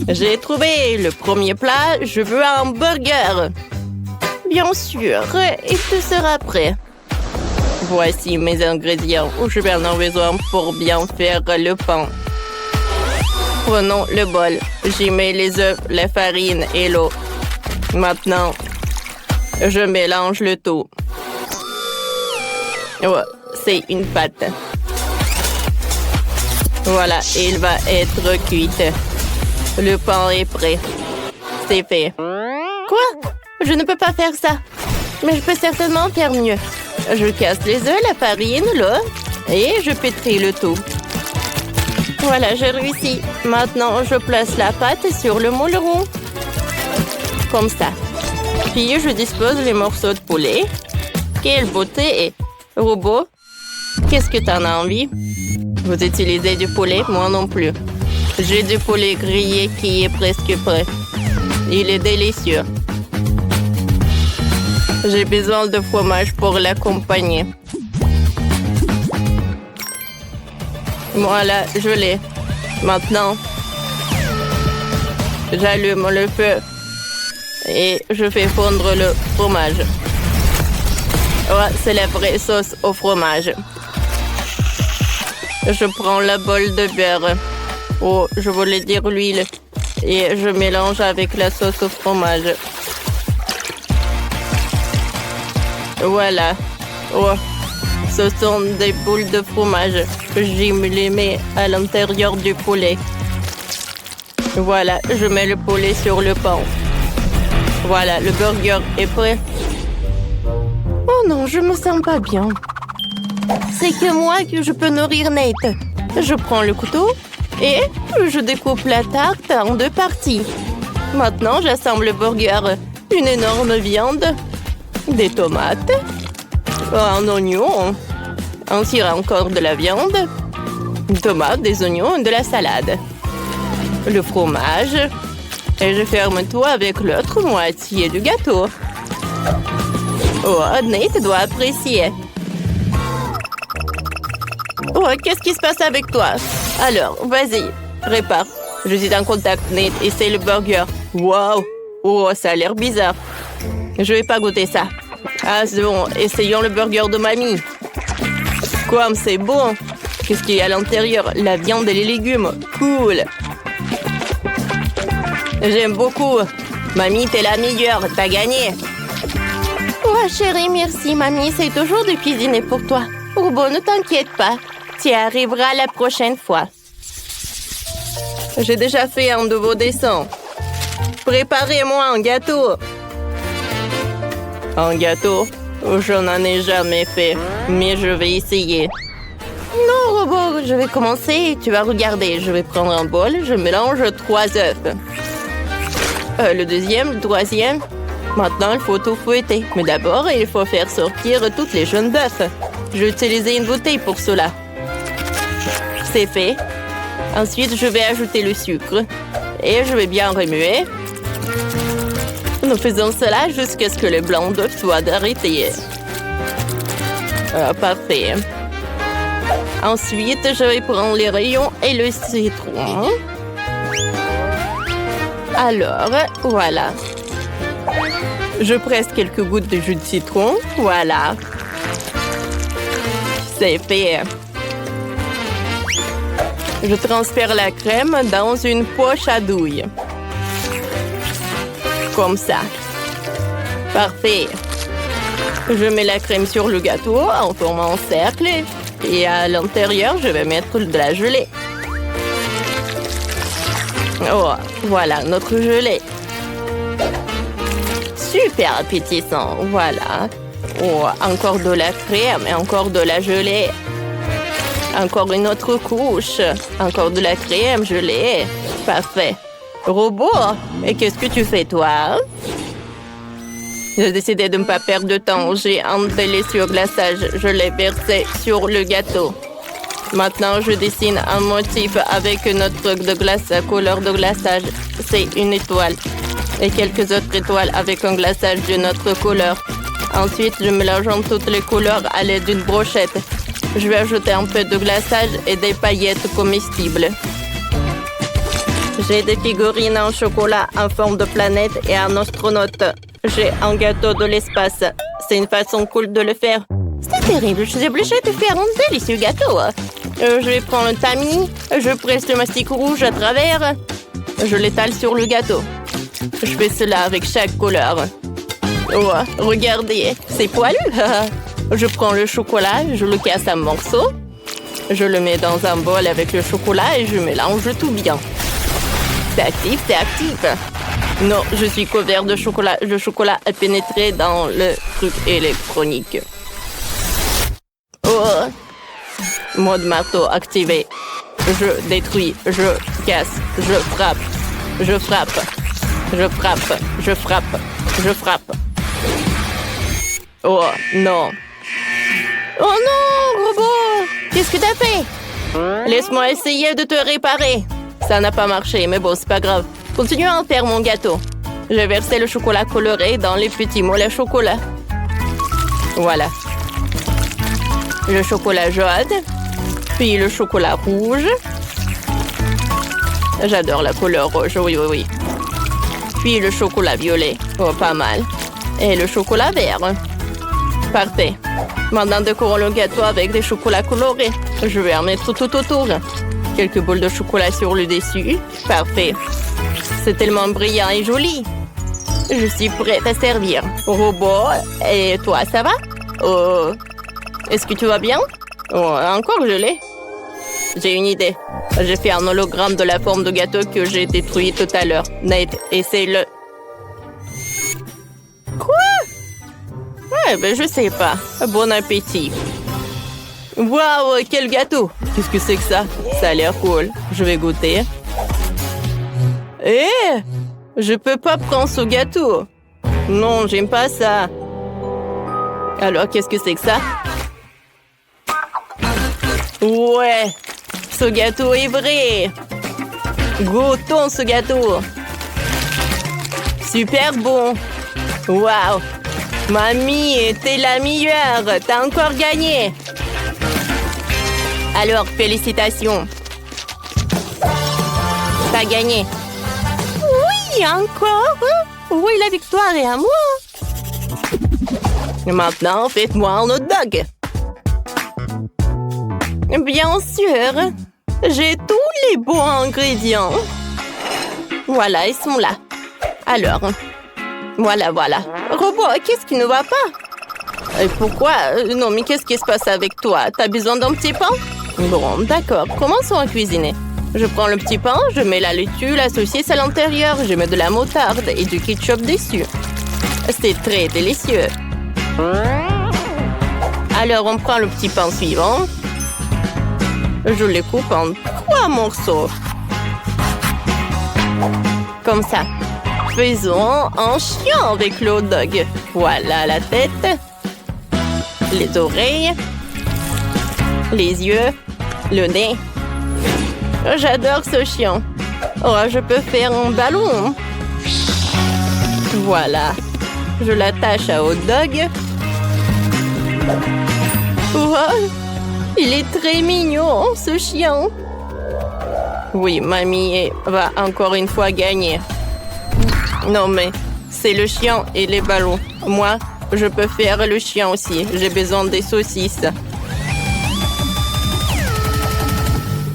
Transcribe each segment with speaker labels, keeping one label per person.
Speaker 1: J'ai trouvé le premier plat. Je veux un burger. Bien sûr, il te sera prêt. Voici mes ingrédients. Je vais en avoir besoin pour bien faire le pain. Prenons le bol. J'y mets les œufs, la farine et l'eau. Maintenant, je mélange le tout. Oh, c'est une pâte. Voilà, il va être cuit. Le pain est prêt. C'est fait. Quoi? Je ne peux pas faire ça. Mais je peux certainement faire mieux. Je casse les œufs, la farine, l'eau et je pétris le tout. Voilà, j'ai réussi. Maintenant, je place la pâte sur le moule rond. Comme ça. Puis, je dispose les morceaux de poulet. Quelle beauté! Et robot, qu'est-ce que t'en as envie? Vous utilisez du poulet? Moi non plus. J'ai du poulet grillé qui est presque prêt. Il est délicieux. J'ai besoin de fromage pour l'accompagner. Voilà, je l'ai. Maintenant, j'allume le feu et je fais fondre le fromage. Ouais, c'est la vraie sauce au fromage. Je prends la bol de beurre. Oh, je voulais dire l'huile. Et je mélange avec la sauce au fromage. Voilà. Oh, ce sont des boules de fromage. Je les mets à l'intérieur du poulet. Voilà, je mets le poulet sur le pain. Voilà, le burger est prêt. Oh non, je me sens pas bien. C'est que moi que je peux nourrir Nate. Je prends le couteau et je découpe la tarte en 2 parties. Maintenant, j'assemble le burger. Une énorme viande, des tomates, un oignon, ensuite encore de la viande, une tomate, des oignons, de la salade, le fromage. Et je ferme tout avec l'autre moitié du gâteau. Oh, Nate doit apprécier. Oh, qu'est-ce qui se passe avec toi? Alors, vas-y, répare. Je suis en contact, Nate, et c'est le burger. Wow! Oh, ça a l'air bizarre. Je vais pas goûter ça. Ah, c'est bon, essayons le burger de mamie. Comme c'est bon! Qu'est-ce qu'il y a à l'intérieur? La viande et les légumes. Cool! J'aime beaucoup. Mamie, t'es la meilleure. T'as gagné. Oh, chérie, merci, mamie. C'est toujours de cuisiner pour toi. Robot, ne t'inquiète pas. Tu y arriveras la prochaine fois. J'ai déjà fait un de vos dessins. Préparez-moi un gâteau. Un gâteau? Je n'en ai jamais fait, mais je vais essayer. Non, robot, je vais commencer et tu vas regarder. Je vais prendre un bol, je mélange 3 œufs. Le deuxième, le troisième. Maintenant, il faut tout fouetter. Mais d'abord, il faut faire sortir toutes les jaunes d'œufs. Je vais utiliser une bouteille pour cela. C'est fait. Ensuite, je vais ajouter le sucre. Et je vais bien remuer. Nous faisons cela jusqu'à ce que le blanc d'œuf soit arrêté. Parfait. Ensuite, je vais prendre les rayons et le citron. Alors, voilà. Je presse quelques gouttes de jus de citron. Voilà. C'est fait. Je transfère la crème dans une poche à douille. Comme ça. Parfait. Je mets la crème sur le gâteau en formant un cercle. Et à l'intérieur, je vais mettre de la gelée. Oh, voilà notre gelée. Super appétissant, voilà. Oh, encore de la crème et encore de la gelée. Encore une autre couche. Encore de la crème gelée. Parfait. Robot, et qu'est-ce que tu fais, toi? J'ai décidé de ne pas perdre de temps. J'ai un délicieux glaçage. Je l'ai versé sur le gâteau. Maintenant, je dessine un motif avec notre truc de glace à couleur de glaçage. C'est une étoile. Et quelques autres étoiles avec un glaçage d'une autre couleur. Ensuite, je mélange toutes les couleurs à l'aide d'une brochette. Je vais ajouter un peu de glaçage et des paillettes comestibles. J'ai des figurines en chocolat en forme de planète et un astronaute. J'ai un gâteau de l'espace. C'est une façon cool de le faire. C'est terrible, je suis obligée de faire un délicieux gâteau. Je vais prendre le tamis, je presse le mastic rouge à travers. Je l'étale sur le gâteau. Je fais cela avec chaque couleur. Oh, regardez, c'est poilu. Je prends le chocolat, je le casse en morceaux. Je le mets dans un bol avec le chocolat et je mélange tout bien. C'est actif, c'est actif. Non, je suis couvert de chocolat. Le chocolat a pénétré dans le truc électronique. Oh! Mode marteau activé. Je détruis, je casse, je frappe. Je frappe. Je frappe. Je frappe. Je frappe. Oh, non. Oh non, robot! Qu'est-ce que t'as fait? Laisse-moi essayer de te réparer. Ça n'a pas marché, mais bon, c'est pas grave. Continuons à faire mon gâteau. J'ai versé le chocolat coloré dans les petits moles à chocolat. Voilà. Le chocolat jaune, puis le chocolat rouge. J'adore la couleur rouge, oui, oui, oui. Puis le chocolat violet, oh, pas mal. Et le chocolat vert. Parfait. Maintenant, décorons le gâteau avec des chocolats colorés. Je vais en mettre tout autour. Quelques boules de chocolat sur le dessus. Parfait. C'est tellement brillant et joli. Je suis prête à servir. Robot, et toi, ça va? Oh. Est-ce que tu vas bien? Oh, encore gelé? J'ai une idée. J'ai fait un hologramme de la forme de gâteau que j'ai détruit tout à l'heure. Nate, essaye-le. Quoi? Ouais, ben je sais pas. Bon appétit. Waouh, quel gâteau! Qu'est-ce que c'est que ça? Ça a l'air cool. Je vais goûter. Je peux pas prendre ce gâteau. Non, j'aime pas ça. Alors, qu'est-ce que c'est que ça? Ouais, ce gâteau est vrai. Goûtons ce gâteau. Super bon. Waouh. Mamie, t'es la meilleure. T'as encore gagné. Alors, félicitations. T'as gagné. Oui, encore. Oui, la victoire est à moi. Maintenant, faites-moi un hot dog. Bien sûr. J'ai tous les bons ingrédients. Voilà, ils sont là. Alors, voilà. Robot, qu'est-ce qui ne va pas? Et pourquoi? Non, mais qu'est-ce qui se passe avec toi? T'as besoin d'un petit pain? Bon, d'accord. Commençons à cuisiner. Je prends le petit pain, je mets la laitue, la saucisse à l'intérieur, je mets de la moutarde et du ketchup dessus. C'est très délicieux. Alors, on prend le petit pain suivant. Je le coupe en 3 morceaux. Comme ça. Faisons un chien avec le hot dog. Voilà la tête, les oreilles, les yeux, le nez. J'adore ce chien. Oh, je peux faire un ballon. Voilà. Je l'attache à hot dog. Oh, il est très mignon, ce chien. Oui, mamie va encore une fois gagner. Non, mais c'est le chien et les ballons. Moi, je peux faire le chien aussi. J'ai besoin des saucisses.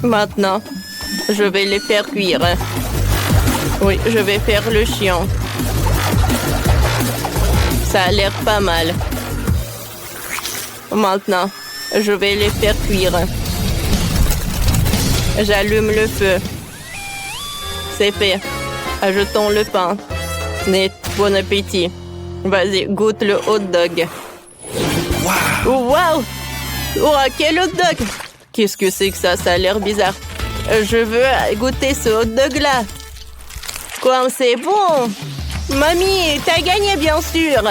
Speaker 1: Maintenant, je vais les faire cuire. Oui, je vais faire le chien. Ça a l'air pas mal. Maintenant, je vais les faire cuire. J'allume le feu. C'est fait. Ajoutons le pain. Nate, bon appétit. Vas-y, goûte le hot dog. Wow! Oh, quel hot dog! Qu'est-ce que c'est que ça? Ça a l'air bizarre. Je veux goûter ce hot dog-là. Quoi, c'est bon! Mamie, t'as gagné, bien sûr!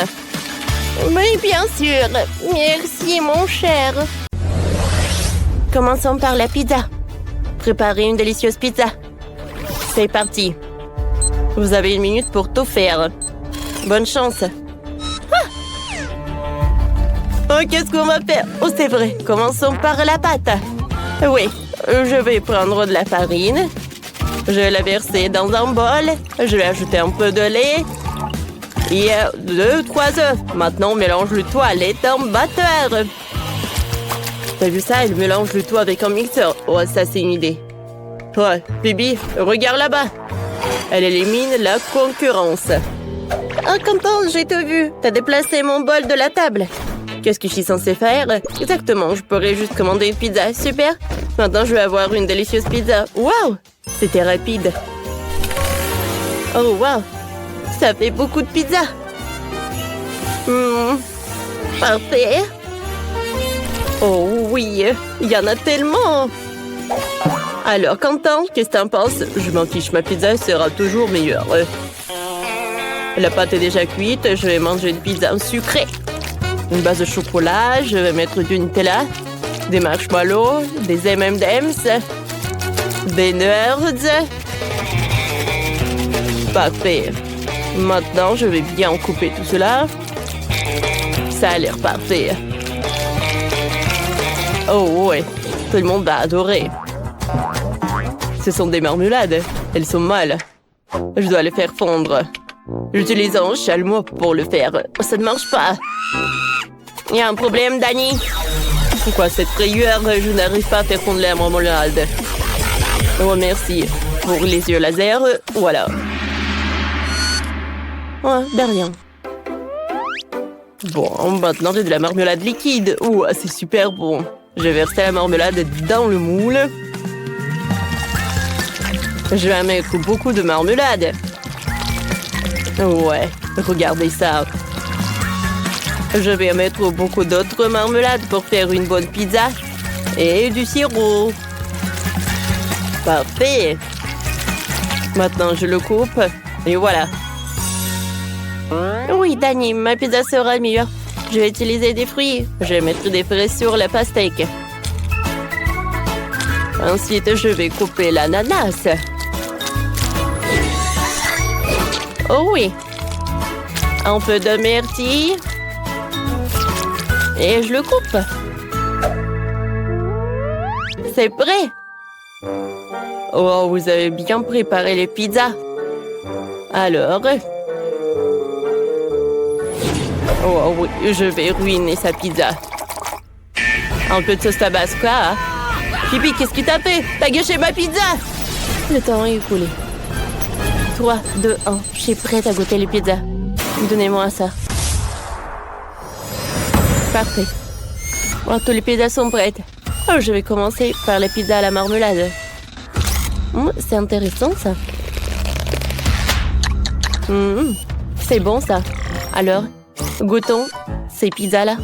Speaker 1: Oui, bien sûr. Merci, mon cher. Commençons par la pizza. Préparez une délicieuse pizza. C'est parti. Vous avez 1 minute pour tout faire. Bonne chance. Ah! Oh, qu'est-ce qu'on va faire? Oh, c'est vrai. Commençons par la pâte. Oui, je vais prendre de la farine. Je vais la verser dans un bol. Je vais ajouter un peu de lait. Et 2-3 œufs. Maintenant, on mélange le tout à l'aide d'un batteur. T'as vu ça? Elle mélange le tout avec un mixeur. Oh, ça, c'est une idée. Ouais, Bibi, regarde là-bas. Elle élimine la concurrence. Oh, Quentin, j'ai tout vu. T'as déplacé mon bol de la table. Qu'est-ce que je suis censée faire? Exactement, je pourrais juste commander une pizza. Super. Maintenant, je vais avoir une délicieuse pizza. Waouh! C'était rapide. Oh, waouh! Ça fait beaucoup de pizza. Parfait. Oh oui, il y en a tellement. Alors, Quentin, qu'est-ce que t'en penses? Je m'en fiche, ma pizza sera toujours meilleure. La pâte est déjà cuite, je vais manger une pizza sucrée. Une base de chocolat, je vais mettre du Nutella, des marshmallows, des M&M's, des nerds. Parfait. Maintenant, je vais bien couper tout cela. Ça a l'air parfait. Oh ouais, tout le monde va adorer. Ce sont des marmelades. Elles sont molles. Je dois les faire fondre. J'utilise un chalumeau pour le faire. Ça ne marche pas. Il y a un problème, Danny. Pourquoi cette frayeur? Je n'arrive pas à faire fondre la marmelade. Oh, merci. Pour les yeux laser, voilà. Oh, de rien. Bon, maintenant j'ai de la marmelade liquide. Oh, c'est super bon. Je vais verser la marmelade dans le moule. Je vais mettre beaucoup de marmelade. Ouais, regardez ça. Je vais mettre beaucoup d'autres marmelades pour faire une bonne pizza. Et du sirop. Parfait. Maintenant, je le coupe. Et voilà. Oui, Danny, ma pizza sera meilleure. Je vais utiliser des fruits. Je vais mettre des fraises sur la pastèque. Ensuite, je vais couper l'ananas. Oh oui. Un peu de myrtille. Et je le coupe. C'est prêt. Oh, vous avez bien préparé les pizzas. Alors... Oh oui, je vais ruiner sa pizza. Un peu de sauce tabasco. Hein? Pipi, qu'est-ce que t'as fait? T'as gâché ma pizza! Le temps est écoulé. 3, 2, 1. Je suis prête à goûter les pizzas. Donnez-moi ça. Parfait. Oh, toutes les pizzas sont prêtes. Oh, je vais commencer par la pizza à la marmelade. C'est intéressant, ça. C'est bon, ça. Alors, goûtons ces pizzas-là.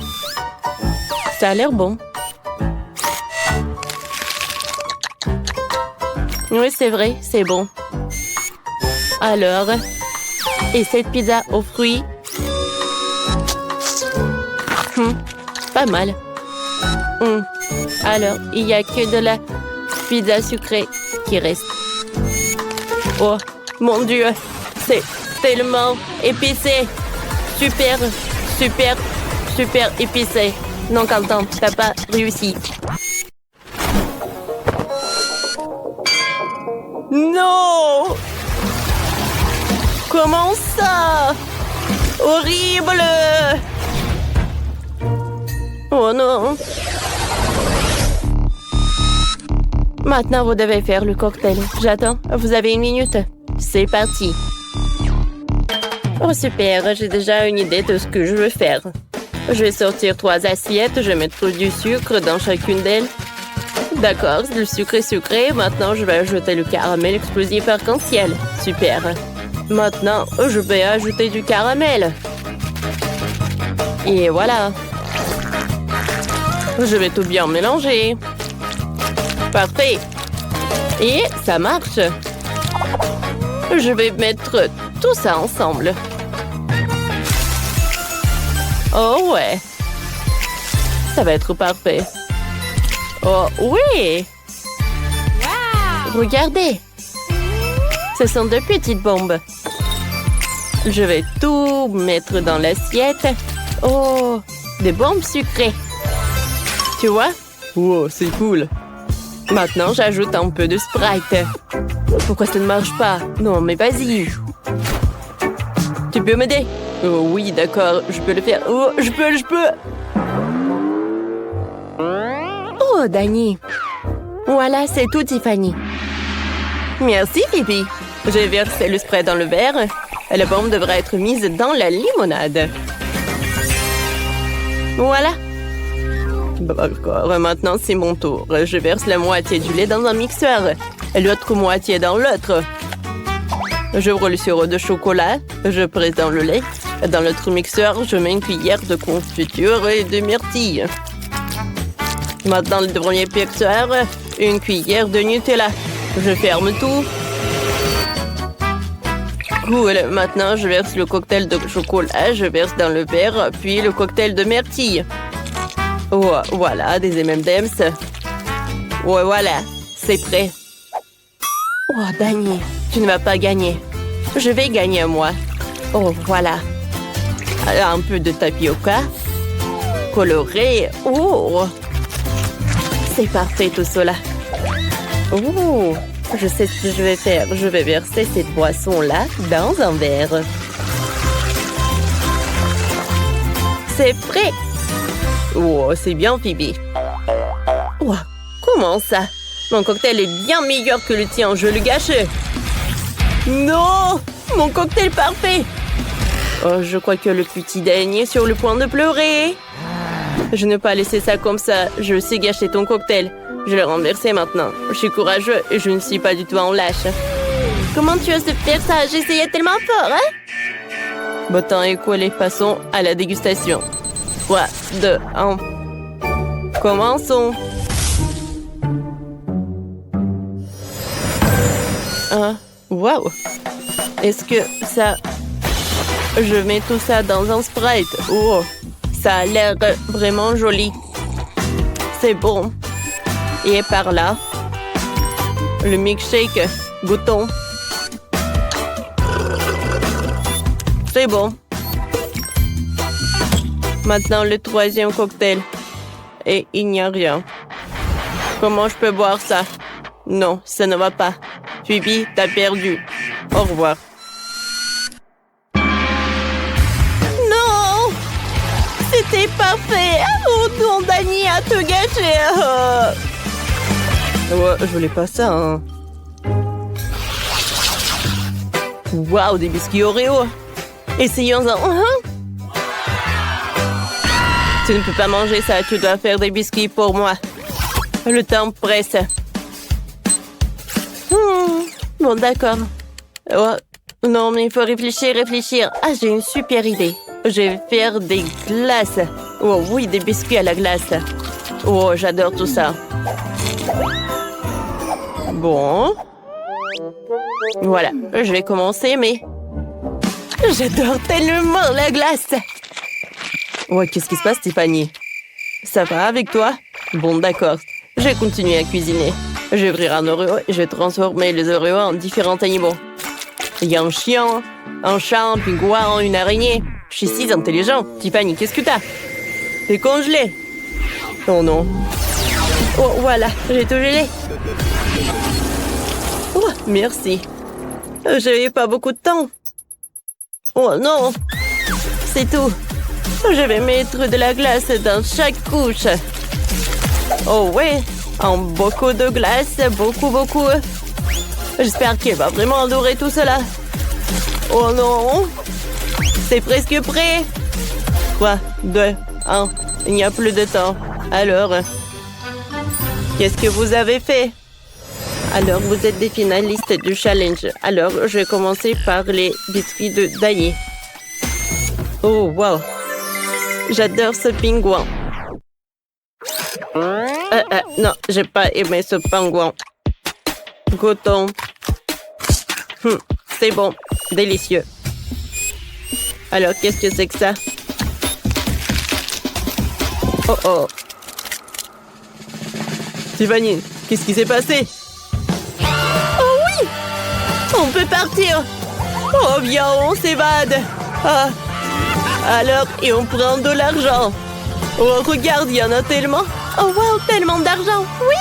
Speaker 1: Ça a l'air bon. Oui, c'est vrai, c'est bon. Alors, et cette pizza aux fruits? Pas mal. Alors, il n'y a que de la pizza sucrée qui reste. Oh, mon Dieu, c'est tellement épicé. Super, super, super épicé. Non, Quentin, t'as pas réussi. Non! Comment ça? Horrible! Oh non! Maintenant, vous devez faire le cocktail. J'attends. Vous avez 1 minute. C'est parti. Oh, super. J'ai déjà une idée de ce que je veux faire. Je vais sortir 3 assiettes. Je vais mettre du sucre dans chacune d'elles. D'accord, le sucre est sucré. Maintenant, je vais ajouter le caramel explosif arc-en-ciel. Super. Maintenant, je vais ajouter du caramel. Et voilà. Je vais tout bien mélanger. Parfait. Et ça marche. Je vais mettre tout ça ensemble. Oh ouais. Ça va être parfait. Oh oui! Wow! Regardez! Ce sont de petites bombes. Je vais tout mettre dans l'assiette. Oh! Des bombes sucrées. Tu vois? Wow, c'est cool. Maintenant, j'ajoute un peu de Sprite. Pourquoi ça ne marche pas? Non, mais vas-y. Tu peux m'aider? Oh oui, d'accord, je peux le faire. Oh, je peux. Oh, Dani. Voilà, c'est tout, Tiffany. Merci, Phoebe. J'ai versé le spray dans le verre. La bombe devrait être mise dans la limonade. Voilà. D'accord, maintenant c'est mon tour. Je verse la moitié du lait dans un mixeur. Et l'autre moitié dans l'autre. J'ouvre le sirop de chocolat. Je presse dans le lait. Dans l'autre mixeur, je mets une cuillère de confiture et de myrtille. Maintenant, le premier mixeur, une cuillère de Nutella. Je ferme tout. Cool. Maintenant, je verse le cocktail de chocolat. Je verse dans le verre, puis le cocktail de myrtille. Oh, voilà, des M&M's. Ouais, voilà, c'est prêt. Oh, Dani, tu ne vas pas gagner. Je vais gagner, moi. Oh, voilà. Un peu de tapioca. Coloré. Oh, c'est parfait tout cela. Oh, je sais ce que je vais faire. Je vais verser cette boisson-là dans un verre. C'est prêt. Oh, c'est bien, Phoebe. Oh, comment ça? Mon cocktail est bien meilleur que le tien. Je le gâche. Non! Mon cocktail parfait! Oh, je crois que le petit Dani est sur le point de pleurer. Je ne peux pas laisser ça comme ça. Je sais gâcher ton cocktail. Je l'ai renversé maintenant. Je suis courageux et je ne suis pas du tout en lâche. Comment tu oses faire ça? J'essayais tellement fort, hein? Bon temps écoulé, passons à la dégustation. 3, 2, 1. Commençons. Wow. Est-ce que ça... Je mets tout ça dans un Sprite. Oh, ça a l'air vraiment joli. C'est bon. Et par là, le milkshake. Goûtons. C'est bon. Maintenant, le troisième cocktail. Et il n'y a rien. Comment je peux boire ça? Non, ça ne va pas. Phoebe, t'as perdu. Au revoir. Non! C'était parfait! Oh non, Dani a tout gâché! Ouais, je voulais pas ça, hein. Waouh, des biscuits Oreo! Essayons-en. Tu ne peux pas manger ça, tu dois faire des biscuits pour moi. Le temps presse. Bon, d'accord. Oh, non, mais il faut réfléchir. Ah, j'ai une super idée. Je vais faire des glaces. Oh oui, des biscuits à la glace. Oh, j'adore tout ça. Bon. Voilà, je vais commencer, mais... J'adore tellement la glace. Ouais, qu'est-ce qui se passe, Tiffany? Ça va avec toi? Bon, d'accord. Je vais continuer à cuisiner. Je vais ouvrir un Oreo et je vais transformer les Oreos en différents animaux. Il y a un chien, un chat, un pingouin, une araignée. Je suis si intelligent. Tiffany, qu'est-ce que t'as? T'es congelé. Oh non. Oh, voilà, j'ai tout gelé. Oh, merci. J'avais pas beaucoup de temps. Oh non. C'est tout. Je vais mettre de la glace dans chaque couche. Oh ouais, beaucoup de glace, beaucoup. J'espère qu'il va vraiment adorer tout cela. Oh non, c'est presque prêt. 3, 2, 1, il n'y a plus de temps. Alors, qu'est-ce que vous avez fait? Alors, vous êtes des finalistes du challenge. Alors, je vais commencer par les biscuits de Dani. Oh, wow. J'adore ce pingouin. Non, j'ai pas aimé ce pingouin. Goûtons. C'est bon, délicieux. Alors, qu'est-ce que c'est que ça? Oh. Tiffany, qu'est-ce qui s'est passé? Oh oui! On peut partir! Oh, viens, on s'évade! Ah. Alors, et on prend de l'argent. Oh, regarde, il y en a tellement. Oh, wow, tellement d'argent. Oui!